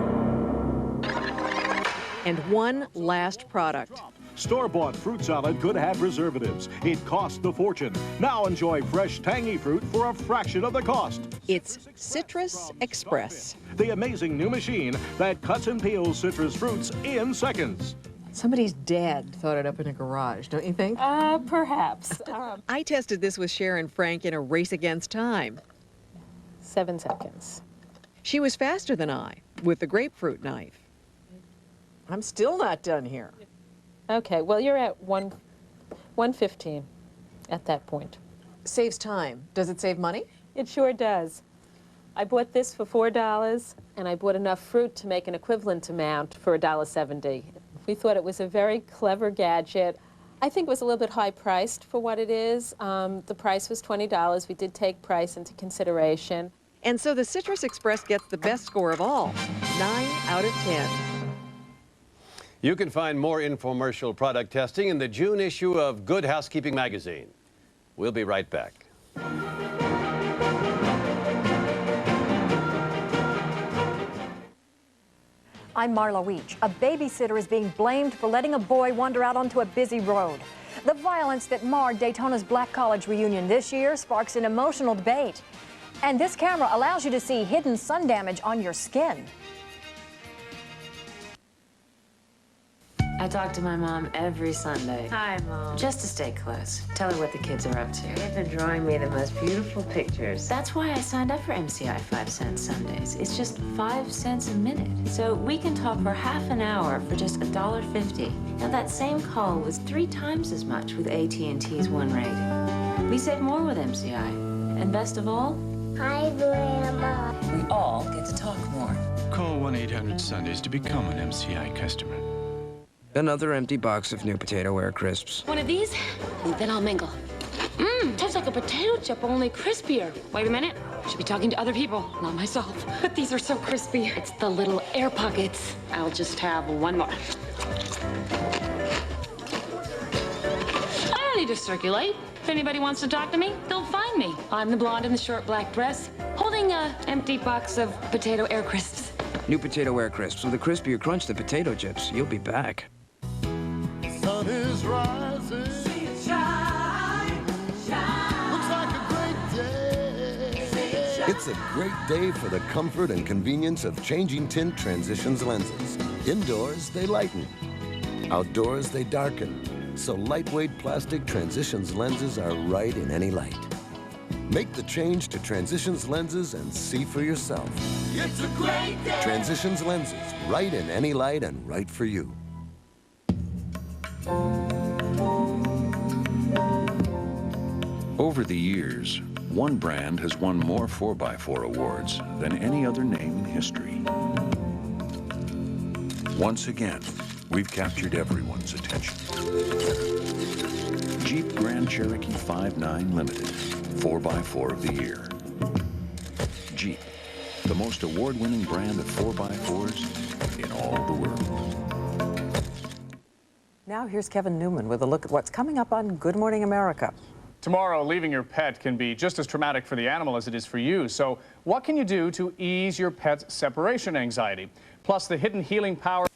And one last product. Store-bought fruit salad could have preservatives. It costs a fortune. Now enjoy fresh, tangy fruit for a fraction of the cost. It's Citrus Express. The amazing new machine that cuts and peels citrus fruits in seconds. Somebody's dad thought it up in a garage, don't you think? Perhaps. I tested this with Sharon Frank in a race against time. 7 seconds. She was faster than I with the grapefruit knife. I'm still not done here. Okay, well, you're at 1:15 at that point. Saves time. Does it save money? It sure does. I bought this for $4, and I bought enough fruit to make an equivalent amount for $1.70. We thought it was a very clever gadget. I think it was a little bit high-priced for what it is. The price was $20. We did take price into consideration. And so the Citrus Express gets the best score of all, 9 out of 10. You can find more infomercial product testing in the June issue of Good Housekeeping magazine. We'll be right back. I'm Marla Weech. A babysitter is being blamed for letting a boy wander out onto a busy road. The violence that marred Daytona's Black College reunion this year sparks an emotional debate. And this camera allows you to see hidden sun damage on your skin. I talk to my mom every Sunday. Hi, Mom. Just to stay close. Tell her what the kids are up to. They've been drawing me the most beautiful pictures. That's why I signed up for MCI 5-cent Sundays. It's just 5 cents a minute. So we can talk for half an hour for just $1.50. Now that same call was 3 times as much with AT&T's One rate. We save more with MCI. And best of all, hi, Grandma. We all get to talk more. Call 1-800-Sundays to become an MCI customer. Another empty box of new potato air crisps. One of these, then I'll mingle. Tastes like a potato chip, only crispier. Wait a minute, should be talking to other people, not myself. But these are so crispy. It's the little air pockets. I'll just have one more. I don't need to circulate. If anybody wants to talk to me, they'll find me. I'm the blonde in the short black dress, holding an empty box of potato air crisps. New potato air crisps with a crispier crunch than potato chips. You'll be back. Sun is rising. See it shine, shine. Looks like a great day. It's a great day for the comfort and convenience of changing tint Transitions lenses. Indoors, they lighten. Outdoors, they darken. So lightweight plastic Transitions lenses are right in any light. Make the change to Transitions lenses and see for yourself. It's a great day. Transitions lenses, right in any light and right for you. Over the years, one brand has won more 4x4 awards than any other name in history. Once again, we've captured everyone's attention. Jeep Grand Cherokee 5.9 Limited, 4x4 of the year. Jeep, the most award-winning brand of 4x4s in all the world. Now here's Kevin Newman with a look at what's coming up on Good Morning America. Tomorrow, leaving your pet can be just as traumatic for the animal as it is for you. So what can you do to ease your pet's separation anxiety? Plus, the hidden healing power